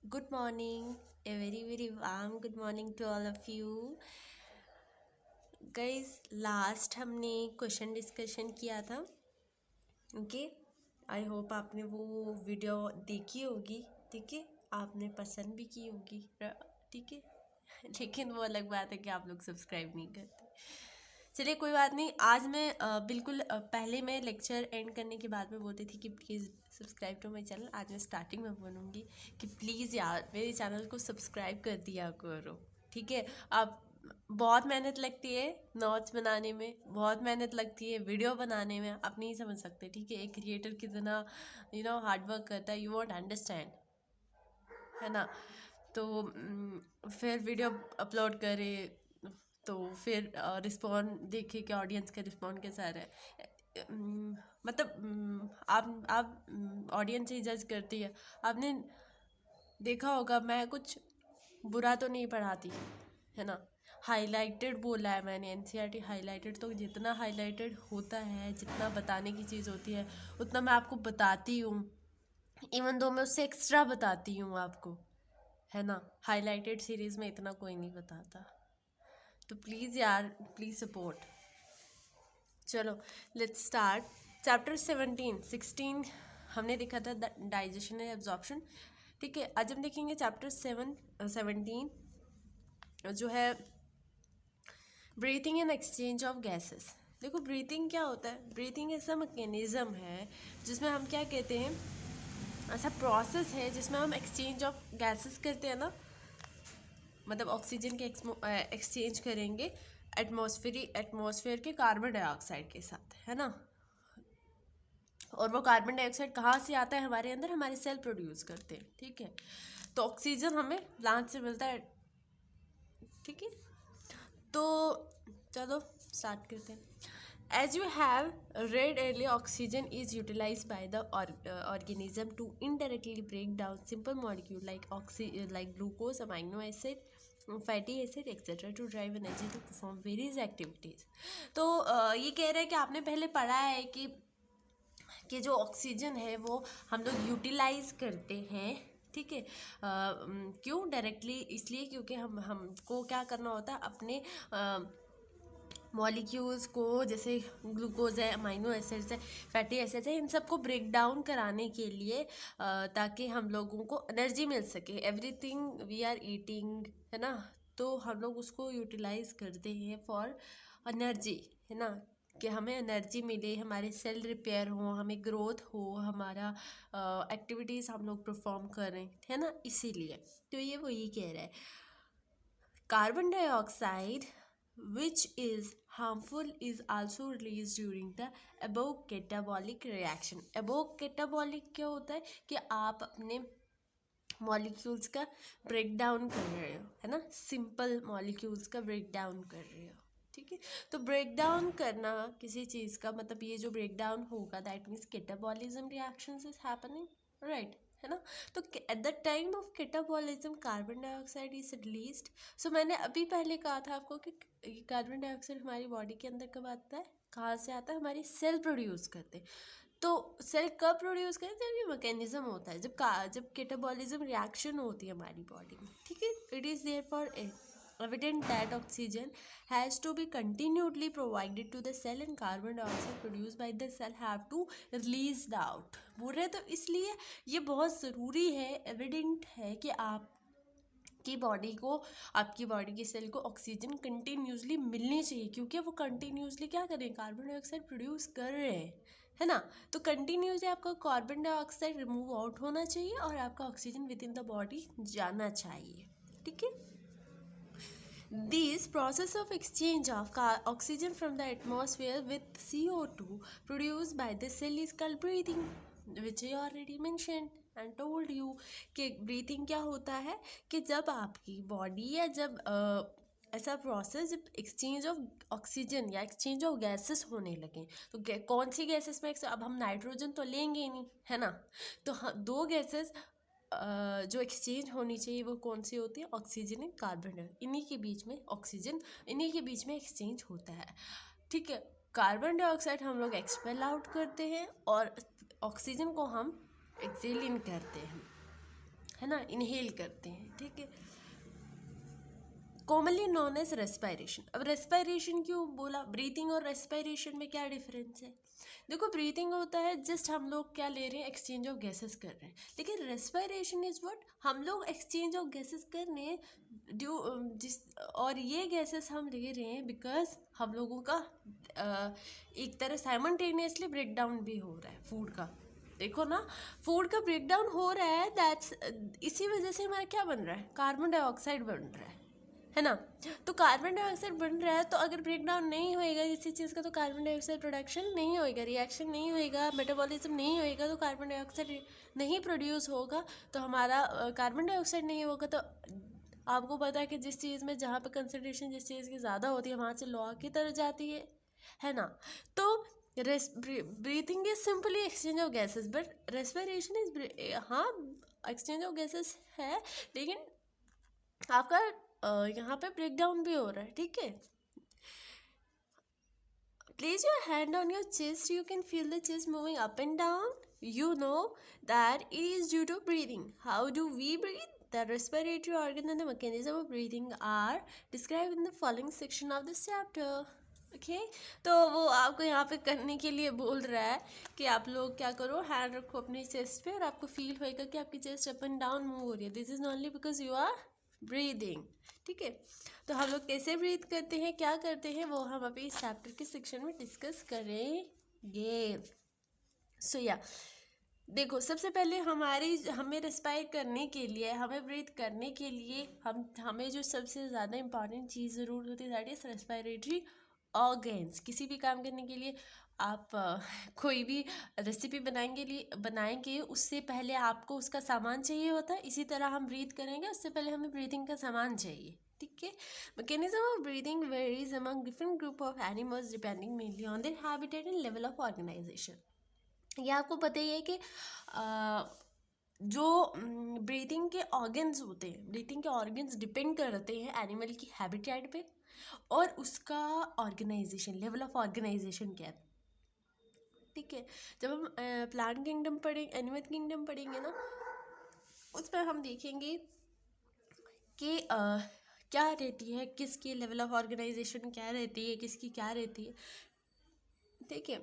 Good morning, a very warm good morning to all of you. Guys, last हमने question discussion किया था. Okay, I hope आपने वो video देखी होगी. ठीक है, आपने पसंद भी की होगी. ठीक है. लेकिन वो अलग बात है कि आप लोग सब्सक्राइब नहीं करते. चलिए, कोई बात नहीं. आज मैं बिल्कुल पहले मैं लेक्चर एंड करने के बाद में बोलती थी कि please subscribe to my channel. आज मैं स्टार्टिंग में बोलूँगी कि प्लीज़ यार मेरे चैनल को सब्सक्राइब कर दिया करो. ठीक है. आप बहुत मेहनत लगती है नोट्स बनाने में, बहुत मेहनत लगती है वीडियो बनाने में. आप नहीं समझ सकते. ठीक है, एक क्रिएटर कितना हार्ड वर्क करता है, यू वॉन्ट अंडरस्टैंड, है ना. तो फिर वीडियो अपलोड करे, तो फिर रिस्पॉन्ड देखे कि ऑडियंस का रिस्पॉन्ड कैसा आ रहा है. मतलब आप ऑडियंस ही जज करती है. आपने देखा होगा मैं कुछ बुरा तो नहीं पढ़ाती, है ना. हाईलाइटेड बोला है मैंने, एनसीईआरटी हाईलाइटेड. तो जितना हाईलाइटेड होता है, जितना बताने की चीज़ होती है, उतना मैं आपको बताती हूँ. इवन दो मैं उससे एक्स्ट्रा बताती हूँ आपको, है ना. हाईलाइटेड सीरीज़ में इतना कोई नहीं बताता. तो प्लीज़ यार, प्लीज़ सपोर्ट. चलो, लेट्स स्टार्ट. चैप्टर 16 हमने देखा था डाइजेशन एंड एब्जॉर्प्शन. ठीक है, आज हम देखेंगे चैप्टर 17 जो है breathing and exchange of gases. देखो, ब्रीथिंग क्या होता है. ब्रीथिंग ऐसा मैकेनिज्म है जिसमें हम क्या कहते हैं, ऐसा प्रोसेस है जिसमें हम एक्सचेंज ऑफ गैसेस करते हैं ना. मतलब ऑक्सीजन के एक्सचेंज करेंगे एटमॉस्फेयर के कार्बन डाइऑक्साइड के साथ, है ना. और वो कार्बन डाइऑक्साइड कहाँ से आता है हमारे अंदर, हमारे सेल प्रोड्यूस करते हैं. ठीक है, तो ऑक्सीजन हमें प्लांट से मिलता है. ठीक है, तो चलो स्टार्ट करते हैं. As you have read earlier, oxygen is utilized by the organism to indirectly break down simple molecule like glucose, amino acid, fatty acid, etc. to drive energy to perform various activities. तो ये कह रहे हैं कि आपने पहले पढ़ा है कि जो ऑक्सीजन है वो हम लोग यूटिलाइज करते हैं. ठीक है. क्यों डायरेक्टली, इसलिए क्योंकि हमको क्या करना होता है, अपने मॉलिक्यूल्स को, जैसे ग्लूकोज है, अमाइनो एसिड्स है, फैटी एसिड्स है, इन सबको ब्रेक डाउन कराने के लिए, ताकि हम लोगों को एनर्जी मिल सके. एवरीथिंग वी आर ईटिंग, है ना, तो हम लोग उसको यूटिलाइज करते हैं फॉर एनर्जी, है ना. कि हमें एनर्जी मिले, हमारे सेल रिपेयर हो, हमें ग्रोथ हो, हमारा एक्टिविटीज़ हम लोग परफॉर्म करें, है ना, इसीलिए. तो ये वही कह रहा है. Carbon dioxide which is harmful is also released during the above catabolic reaction. above catabolic क्या होता है कि आप अपने मॉलिक्यूल्स का ब्रेक डाउन कर रहे हो, है ना. सिंपल मॉलिक्यूल्स का ब्रेक डाउन कर रहे हो. ठीक है, तो ब्रेक डाउन करना किसी चीज़ का मतलब, ये जो ब्रेक डाउन होगा that means catabolism reactions is happening, right, है ना. तो at the time of catabolism carbon dioxide is released. So मैंने अभी पहले कहा था आपको कि कार्बन डाइऑक्साइड हमारी बॉडी के अंदर कब आता है, कहाँ से आता है, हमारी सेल प्रोड्यूस करते हैं. तो सेल कब प्रोड्यूस करें, जब ये मैकेनिज्म होता है, जब कैटाबॉलिज्म रिएक्शन होती है हमारी बॉडी में. ठीक है, it is there for evident that oxygen has to be continually provided to the cell and carbon dioxide produced by the cell have to release out. बोल रहे, तो इसलिए ये बहुत ज़रूरी है, एविडेंट है कि आप की बॉडी को, आपकी बॉडी के सेल को ऑक्सीजन कंटिन्यूसली मिलनी चाहिए, क्योंकि वो कंटिन्यूसली क्या कर रहे हैं, कार्बन डाइऑक्साइड प्रोड्यूस कर रहे हैं, है ना. तो कंटिन्यूसली आपका कार्बन डाइऑक्साइड रिमूव आउट होना चाहिए और आपका oxygen with in the body जाना चाहिए. ठीक है. This process of exchange of oxygen from the atmosphere with CO2 produced by the cell is called breathing, which I already mentioned and told you. कि breathing क्या होता है कि जब आपकी बॉडी या जब ऐसा प्रोसेस, जब एक्सचेंज ऑफ ऑक्सीजन या एक्सचेंज ऑफ गैसेस होने लगे, तो कौन सी गैसेस में, अब हम नाइट्रोजन तो लेंगे ही नहीं, है ना. तो दो गैसेस जो एक्सचेंज होनी चाहिए वो कौन सी होती है, ऑक्सीजन एंड कार्बन डाइऑक्साइड. इन्हीं के बीच में ऑक्सीजन, इन्हीं के बीच में एक्सचेंज होता है. ठीक है, कार्बन डाइऑक्साइड हम लोग एक्सपेल आउट करते हैं और ऑक्सीजन को हम एक्सेल इन करते हैं, है ना, इनहेल करते हैं, ठीक है। Commonly known as respiration. अब रेस्पायरेशन क्यों बोला, ब्रीथिंग और रेस्पायरेशन में क्या डिफरेंस है? देखो, ब्रीथिंग होता है जस्ट हम लोग क्या ले रहे हैं, एक्सचेंज ऑफ गैसेस कर रहे हैं, लेकिन रेस्पायरेशन इज व्हाट, हम लोग एक्सचेंज ऑफ गैसेस कर रहे हैं ड्यू जिस, और ये गैसेस हम ले रहे हैं बिकॉज हम लोगों का एक तरह साइमल्टेनियसली ब्रेक डाउन भी हो रहा है फूड का। देखो ना, फूड का ब्रेक डाउन हो रहा है, दैट्स इसी वजह से हमारा क्या बन रहा है, कार्बन डाइऑक्साइड बन रहा है ना। तो कार्बन डाइऑक्साइड बन रहा है, तो अगर ब्रेक डाउन नहीं होएगा किसी चीज़ का तो कार्बन डाइऑक्साइड प्रोडक्शन नहीं होएगा, रिएक्शन नहीं होएगा, मेटाबॉलिज्म नहीं होएगा, तो कार्बन डाइऑक्साइड नहीं प्रोड्यूस होगा, तो हमारा कार्बन डाइऑक्साइड नहीं होगा। तो आपको पता है कि जिस चीज़ में जहाँ पे कंसनट्रेशन जिस चीज़ की ज़्यादा होती है वहाँ से लॉ की तरह जाती है ना। तो breathing is simply exchange of gases, but respiration is, हाँ एक्सचेंज ऑफ गैसेस है, लेकिन आपका यहाँ पे ब्रेक डाउन भी हो रहा है, ठीक है। Place your hand on your chest. You can feel the chest moving up and down. You know that it is due to breathing. How do we breathe? The respiratory organ and the mechanism of breathing are described in the following section of this chapter. Okay तो वो आपको यहाँ पे करने के लिए बोल रहा है कि आप लोग क्या करो, हैंड रखो अपने चेस्ट पे और आपको फील होएगा कि आपकी chest up and down move हो रही है। This is only because you are breathing, ठीक है। तो हम लोग कैसे ब्रीथ करते हैं, क्या करते हैं, वो हम अभी इस चैप्टर के सेक्शन में डिस्कस करेंगे। सो या देखो, सबसे पहले हमें रेस्पायर करने के लिए, हमें ब्रीथ करने के लिए हमें जो सबसे ज़्यादा इंपॉर्टेंट चीज़ ज़रूर होती है दैट इज़ रेस्पायरेटरी ऑर्गन्स। किसी भी काम करने के लिए आप कोई भी रेसिपी बनाएंगे उससे पहले आपको उसका सामान चाहिए होता है, इसी तरह हम ब्रीथ करेंगे उससे पहले हमें ब्रीथिंग का सामान चाहिए, ठीक है। Mechanism of breathing varies among different group of animals depending mainly on their habitat and level of organisation. ये आपको पता ही है कि जो ब्रीथिंग के ऑर्गन्स होते हैं, ब्रीथिंग के ऑर्गन्स डिपेंड करते हैं एनिमल की हैबिटेट पे और उसका ऑर्गेनाइजेशन, लेवल ऑफ ऑर्गेनाइजेशन क्या है, ठीक है। जब हम प्लांट किंगडम पढ़ेंगे, एनिमल किंगडम पढ़ेंगे ना, उसमें हम देखेंगे कि क्या रहती है, किसकी लेवल ऑफ ऑर्गेनाइजेशन क्या रहती है, किसकी क्या रहती है, ठीक है।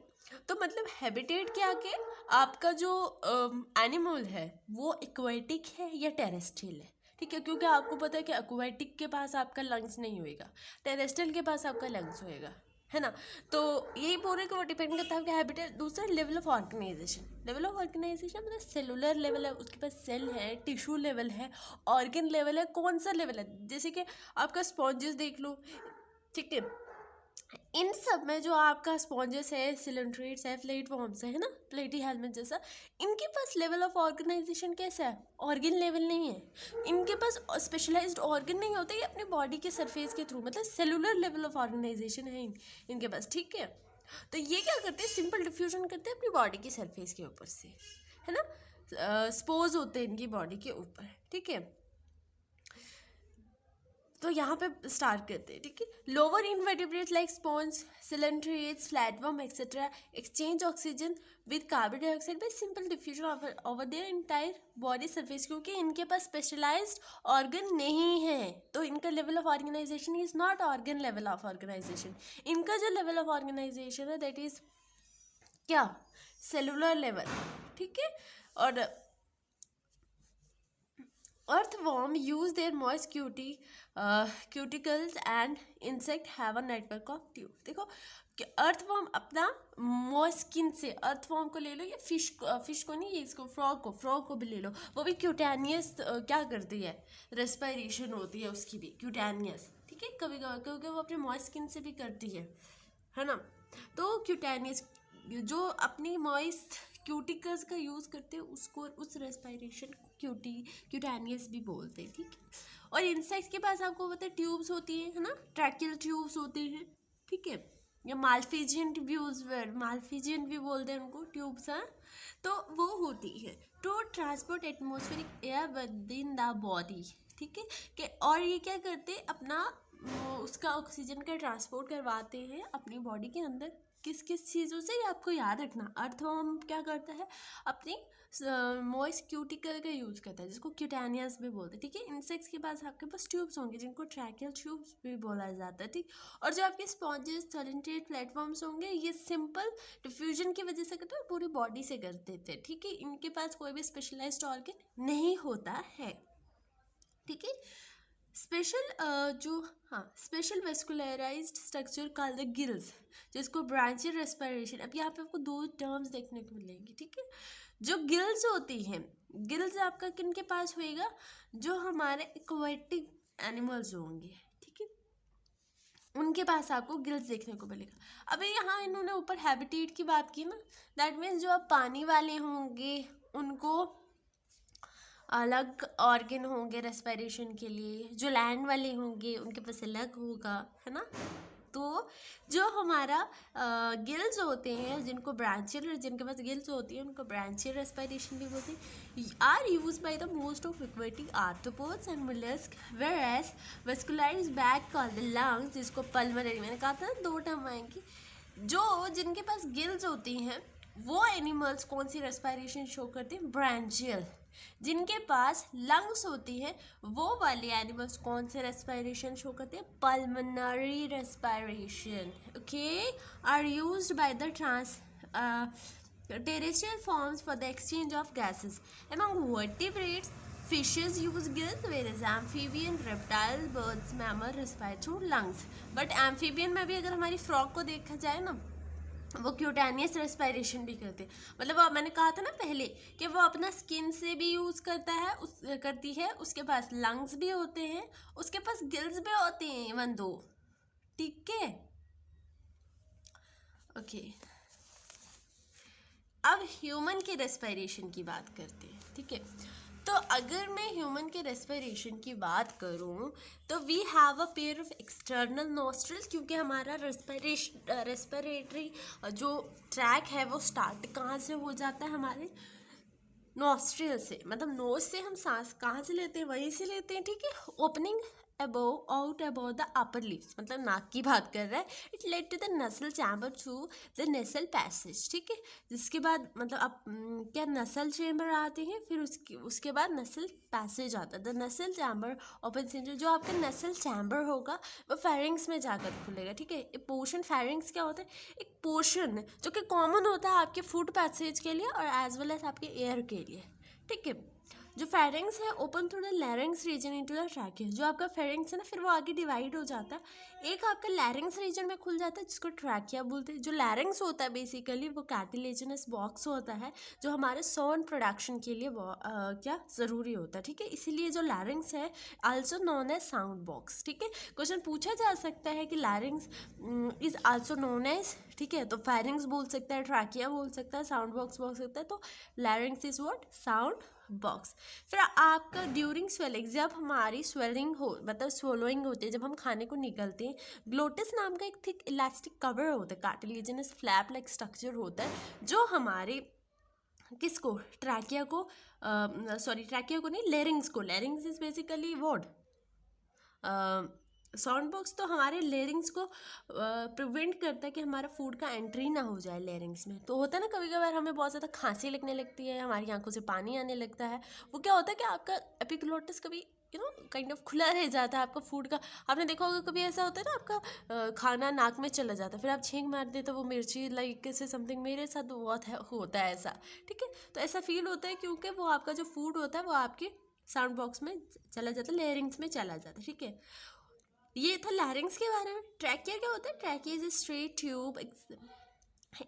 तो मतलब हैबिटेट क्या के आपका जो एनिमल है वो एक्वेटिक है या टेरेस्ट्रियल है, ठीक है, क्योंकि आपको पता है कि एक्वेटिक के पास आपका लंग्स नहीं होएगा, टेरेस्ट्रियल के पास आपका लंग्स होएगा, है ना। तो यही पूरे को डिपेंड करता है आपका हैबिटेट। दूसरा level of organisation, level of organisation मतलब सेलुलर लेवल है, उसके पास सेल है, टिश्यू लेवल है, ऑर्गन लेवल है, कौन सा लेवल है, जैसे कि आपका स्पॉन्जेस देख लो, ठीक है। इन सब में जो आपका स्पॉन्जेस है, सिलेंट्रेट्स है, प्लेट वॉर्म्स है ना, प्लेटी हेलमेट जैसा, इनके पास लेवल ऑफ ऑर्गेनाइजेशन कैसा है, ऑर्गन लेवल नहीं है, इनके पास स्पेशलाइज्ड ऑर्गन नहीं होते, ये अपने बॉडी के सरफेस के थ्रू, मतलब सेलुलर लेवल ऑफ ऑर्गेनाइजेशन है इनके पास, ठीक है। तो ये क्या करते हैं, सिंपल डिफ्यूजन करते हैं अपनी बॉडी के सरफेस के ऊपर से, है ना, स्पोज होते हैं इनकी बॉडी के ऊपर, ठीक है। तो यहाँ पे स्टार्ट करते हैं, ठीक है। Lower invertebrates like sponge, coelenterates, flatworm etcetera exchange oxygen with carbon dioxide by simple diffusion over their entire body surface, क्योंकि इनके पास स्पेशलाइज्ड ऑर्गन नहीं है, तो इनका level of organisation is not organ level of organisation. इनका जो level of organisation है दैट इज क्या, सेलुलर लेवल, ठीक है। और earthworm use their moist cuticles and insect have a network of tube। देखो कि earthworm अपना moist skin से, earthworm को ले लो या फिश को नहीं, ये इसको फ्रॉग को भी ले लो, वो भी क्यूटेनियस क्या करती है, रेस्पिरेशन होती है उसकी भी क्यूटेनियस, ठीक है। कभी कभी क्योंकि वो अपने मॉइस्ट स्किन से भी करती है ना। तो क्यूटेनियस जो अपनी मॉइस्ट क्यूटिकल्स का यूज़ करते हैं उसको, उस रेस्पिरेशन को क्यूटेनियस भी बोलते हैं, ठीक है। और इंसेक्ट्स के पास आपको पता है ट्यूब्स होती है ना, ट्रैकियल ट्यूब्स होती हैं, ठीक है, या मालफिजियन भी बोलते हैं उनको, ट्यूब्स, हाँ, तो वो होती है to transport atmospheric air within the body, ठीक है। कि और ये क्या करते हैं, अपना उसका ऑक्सीजन का ट्रांसपोर्ट करवाते हैं अपनी बॉडी के अंदर, किस किस चीज़ों से, ये आपको याद रखना। अर्थवर्म क्या करता है, अपनी मॉइस्ट क्यूटिकल का यूज़ करता है, जिसको क्यूटेनियस भी बोलते हैं, ठीक है। इंसेक्ट्स के पास आपके पास ट्यूब्स होंगे जिनको ट्रैकियल ट्यूब्स भी बोला जाता है, ठीक। और जो आपके स्पॉन्जेस, टर्निटेड प्लेटफॉर्म्स होंगे, ये सिंपल डिफ्यूजन की वजह से करते हैं, पूरी बॉडी से कर देते हैं, ठीक है। इनके पास कोई भी स्पेशलाइज्ड ऑर्गन नहीं होता है, ठीक है। Special vascularised structure called the gills, जिसको ब्रांचियल रेस्पिरेशन। अब यहाँ पे आपको दो टर्म्स देखने को मिलेंगी, ठीक है। जो गिल्स होती हैं, गिल्स आपका किन के पास होएगा, जो हमारे एक्वेटिक एनिमल्स होंगे, ठीक है, उनके पास आपको गिल्स देखने को मिलेगा। अभी यहाँ इन्होंने ऊपर हैबिटेट की बात की ना, दैट मीन्स जो आप पानी वाले होंगे उनको अलग ऑर्गन होंगे रेस्पिरेशन के लिए, जो लैंड वाले होंगे उनके पास अलग होगा, है ना। तो जो हमारा गिल्स होते हैं, जिनको ब्रांचियल, जिनके पास गिल्स होती है उनको ब्रांचियल रेस्पिरेशन भी बोलते हैं, are use by the most of aquatic arthropods and mollusc, whereas vascularised bag called the lungs, जिसको पल्मोनरी, मैंने कहा था दो टर्म आएंगी। जो जिनके पास गिल्स होती हैं वो एनिमल्स कौन सी रेस्पिरेशन शो करते हैं, ब्रांचियल। जिनके पास लंग्स होती है वो वाले एनिमल्स कौन से रेस्पिरेशन शो करते हैं, pulmonary respiration, okay. Are used by the terrestrial forms for the exchange of gases. Among vertebrates, fishes use gills, whereas amphibian, reptile, birds, mammal respire through lungs. But amphibian में भी अगर हमारी frog को देखा जाए ना, वो क्यूटेनियस रेस्पिरेशन भी करते हैं। मतलब मैंने कहा था ना पहले कि वो अपना स्किन से भी यूज़ करती है, उसके पास लंग्स भी होते हैं, उसके पास गिल्स भी होते हैं, इवन दो, ठीक है, ओके। अब ह्यूमन के रेस्पिरेशन की बात करते हैं, ठीक है। तो अगर मैं ह्यूमन के रेस्पिरेशन की बात करूं तो we have a pair of external nostrils, क्योंकि हमारा रेस्पिरेटरी जो ट्रैक है वो स्टार्ट कहाँ से हो जाता है, हमारे नॉस्ट्रल से, मतलब नोज से हम सांस कहाँ से लेते हैं, वहीं से लेते हैं, ठीक है। Opening out about the upper lips, मतलब नाक की बात कर रहा है। इट लेड टू द नसल चैम्बर थ्रू द नसल पैसेज, ठीक है। जिसके बाद मतलब आप क्या नसल चैम्बर आते हैं, फिर उसके बाद नसल पैसेज आता है। द नसल चैम्बर ओपन सेंटर, जो आपका नसल चैम्बर होगा वो फेरिंग्स में जाकर खुलेगा, ठीक है। एक पोर्शन, फेरिंग्स क्या होता है, एक पोर्शन जो कि कॉमन होता है आपके फूड पैसेज के लिए और एज वेल एज आपके एयर के लिए, ठीक है। जो फेरिंग्स है open through the larynx region into the trachea, जो आपका फेरिंग्स है ना फिर वो आगे डिवाइड हो जाता है, एक आपका लैरिंग्स रीजन में खुल जाता है जिसको ट्रैकिया बोलते हैं। जो लैरिंग्स होता है बेसिकली वो कार्टिलेजिनस बॉक्स होता है जो हमारे साउंड प्रोडक्शन के लिए क्या ज़रूरी होता है, ठीक है। इसीलिए जो लैरिंग्स है also known as sound box, ठीक है। क्वेश्चन पूछा जा सकता है कि larynx is also known as, ठीक है, तो फेरिंग्स बोल सकता है, ट्रैकिया बोल सकता है, साउंड बॉक्स बोल सकता है, तो लैरिंग्स इज व्हाट, साउंड बॉक्स। फिर आपका ड्यूरिंग स्वेलिंग, जब हमारी स्वेलिंग हो मतलब स्वोलोइंग होती है, जब हम खाने को निकलते हैं, ग्लोटिस नाम का एक थिक इलास्टिक कवर होता है, कार्टिलेजिनस फ्लैप लाइक स्ट्रक्चर होता है, जो हमारे किसको, ट्रैकिया को ट्रैकिया को नहीं, लेरिंग्स को, larynx is basically what, sound box, तो हमारे लेरिंग्स को प्रिवेंट करता है कि हमारा फूड का एंट्री ना हो जाए लेरिंग्स में। तो होता है ना कभी कभार हमें बहुत ज़्यादा खांसी लगने लगती है, हमारी आंखों से पानी आने लगता है, वो क्या होता है कि आपका एपिग्लोटिस कभी काइंड ऑफ खुला रह जाता है आपका फूड का। आपने देखा होगा कभी ऐसा होता है ना, आपका खाना नाक में चला जाता है, फिर आप छींक मार देते, तो वो मिर्ची लाइक से समथिंग, मेरे साथ बहुत होता है ऐसा, ठीक है। तो ऐसा फील होता है क्योंकि वो आपका जो फूड होता है वो आपके साउंड बॉक्स में चला जाता है, लेरिंग्स में चला जाता है, ठीक है। ये था लैरिंग्स के बारे में। ट्रैकिया क्या होता है, trachea is straight tube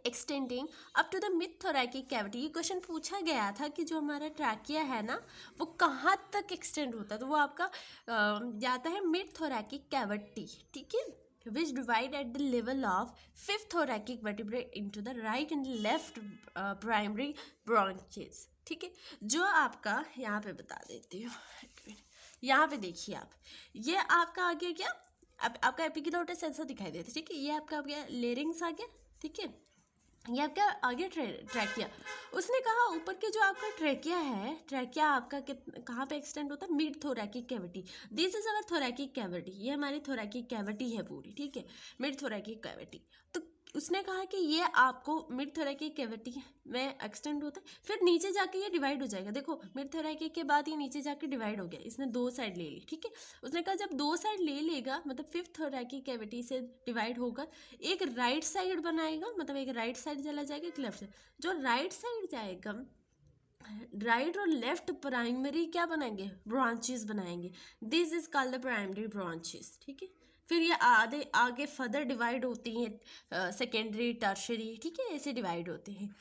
extending up to the mid thoracic cavity. ये क्वेश्चन पूछा गया था कि जो हमारा ट्रैकिया है ना वो कहाँ तक एक्सटेंड होता है, तो वो आपका जाता है मिड थोरैकिक कैविटी, ठीक है, which divide at the level of fifth thoracic vertebrae into the right and left primary bronches, ठीक है। जो आपका यहाँ पे बता देती हूँ, यहाँ पे देखिए आप, ये आपका आ गया क्या, अब आपका एपिग्लोटिस ऐसा दिखाई देता है, ठीक है। ये आपका आ गया लेरिंग्स आ गया, ठीक है। ये आपका आगे ट्रैकिया, उसने कहा ऊपर के जो आपका ट्रैकिया है, ट्रैकिया आपका कहाँ पे एक्सटेंड होता है, mid thoracic cavity. This is our thoracic cavity, ये हमारी थोरैकिक कैविटी है पूरी, ठीक है, मिड थोरैकिक कैविटी। तो उसने कहा कि ये आपको मिड थोरैकिक कैविटी में एक्सटेंड होता है, फिर नीचे जाके ये डिवाइड हो जाएगा। देखो मिड थोरैकिक के बाद ये नीचे जाके डिवाइड हो गया, इसने दो साइड ले ली, ठीक है। उसने कहा जब दो साइड ले लेगा, मतलब फिफ्थ थोरैकिक कैविटी से डिवाइड होकर एक राइट साइड बनाएगा, मतलब एक राइट साइड चला जाएगा, एक लेफ्ट साइड। जो राइट साइड जाएगा, राइट और लेफ्ट प्राइमरी क्या बनाएंगे, ब्रांचेस बनाएंगे। This is called the primary branches, ठीक है। फिर ये आगे फर्दर डिवाइड होती हैं, सेकेंडरी, टर्शरी, ठीक है, ऐसे डिवाइड होते हैं।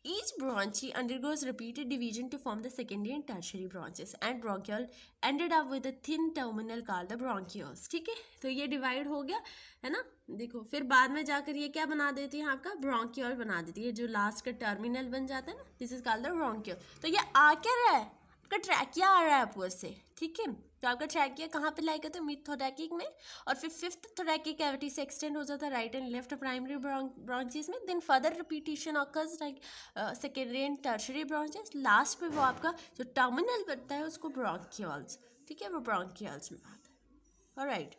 Each branchie undergoes repeated division to form the secondary and tertiary branches, and bronchiole ended up with a thin terminal called the bronchioles, ठीक है। तो ये डिवाइड हो गया है ना। देखो फिर बाद में जाकर ये क्या बना देती है, आपका ब्रोंकियोल बना देती है, जो लास्ट का टर्मिनल बन जाता है ना, this is called the bronchiole. तो ये आ क्या रहा है, आपका ट्रैकिया आ रहा है ऊपर से, ठीक है। तो आपका ट्रैकिया कहाँ पे लाएगा, तो मिड थोरैकिक में, और फिर फिफ्थ थोरैकिक कैविटी से एक्सटेंड हो जाता है right and left primary branches में। Then further repetition occurs like secondary and tertiary branches. Last पे वो आपका जो टर्मिनल बनता है उसको ब्रोंकियोल्स, ठीक है, वो ब्रोंकियोल्स में आता है। ऑलराइट,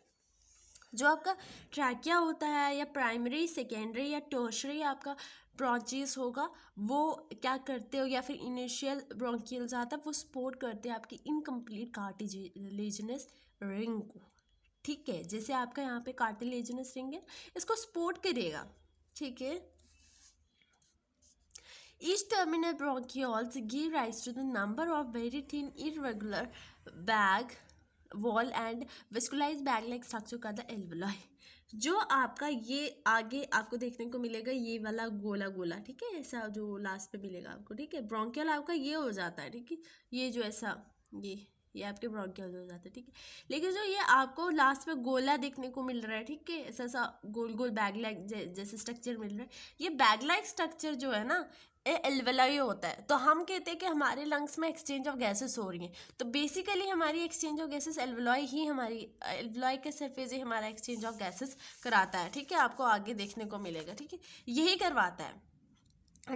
जो आपका ट्रैकिया होता है या प्राइमरी, सेकेंडरी या टर्शरी आपका ब्रांचेस होगा, वो क्या करते हो, या फिर इनिशियल ब्रोंकियल्स आता है, वो सपोर्ट करते हैं आपकी इनकम्प्लीट कार्टिलेजिनस रिंग को, ठीक है। जैसे आपका यहाँ पे कार्टिलेजिनस रिंग है, इसको सपोर्ट करेगा, ठीक है। Each terminal bronchioles give rise to the number of very thin irregular bag wall and vascularized bag-like structure का the alveoli। जो आपका ये आगे आपको देखने को मिलेगा, ये वाला गोला गोला, ठीक है, ऐसा जो लास्ट पे मिलेगा आपको, ठीक है। ब्रोंकियल आपका ये हो जाता है, ठीक है, ये जो ऐसा ये आपके ब्रोंकियल हो जाता है, ठीक है। लेकिन जो ये आपको लास्ट में गोला देखने को मिल रहा है, ठीक है, ऐसा सा गोल गोल बैग लाइक जैसे स्ट्रक्चर मिल रहा है, ये बैग लाइक स्ट्रक्चर जो है ना, एल्वेलाई होता है। तो हम कहते हैं कि हमारे लंग्स में एक्सचेंज ऑफ गैसेस हो रही हैं, तो बेसिकली हमारी एक्सचेंज ऑफ गैसेस एल्वेलाई ही, हमारी एल्वेलाई के सरफेस ही हमारा एक्सचेंज ऑफ गैसेस कराता है, ठीक है। आपको आगे देखने को मिलेगा, ठीक है, यही करवाता है,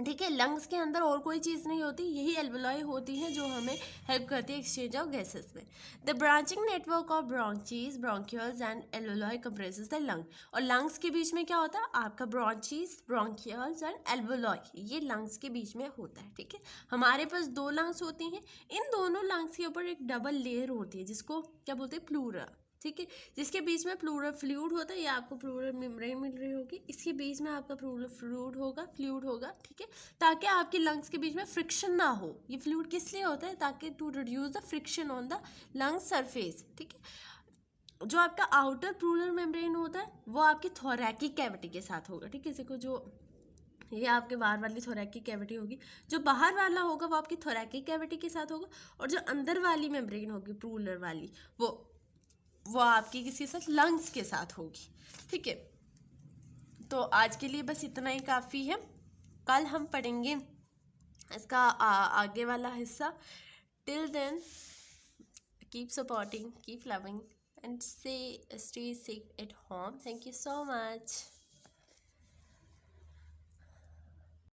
ठीक है। लंग्स के अंदर और कोई चीज़ नहीं होती, यही एल्वेलाई होती है जो हमें हेल्प करती है एक्सचेंज ऑफ गैसेस में। The branching network of bronchi, bronchioles and alveoli compresses the lung. और लंग्स के बीच में क्या होता है, आपका ब्रोंचीज, ब्रोंकियल्स एंड एल्वेलाई, ये लंग्स के बीच में होता है, ठीक है। हमारे पास दो लंग्स होती हैं, इन दोनों लंग्स के ऊपर एक डबल लेयर होती है, जिसको क्या बोलते हैं, प्लूरा, ठीक है, जिसके बीच में प्लूरल फ्लूइड होता है, ये आपको प्लूरल मेम्ब्रेन मिल रही होगी, इसके बीच में आपका प्लूरल फ्लूइड होगा, ठीक है, ताकि आपके लंग्स के बीच में फ्रिक्शन ना हो। ये फ्लूइड किस लिए होता है, ताकि to reduce the friction on the lung surface, ठीक है। जो आपका आउटर प्लूरल मेम्ब्रेन होता है वो आपकी थोरैकिक कैविटी के साथ होगा, ठीक है। देखो जो ये आपके बाहर वाली थोरैकिक कैविटी होगी, जो बाहर वाला होगा वो आपकी थोरैकिक कैविटी के साथ होगा, और जो अंदर वाली मेम्ब्रेन होगी प्लूरल वाली, वो आपकी किसी साथ लंग्स के साथ होगी, ठीक है। तो आज के लिए बस इतना ही काफ़ी है, कल हम पढ़ेंगे इसका आगे वाला हिस्सा। Till then keep supporting, keep loving and stay safe at home. Thank you so much.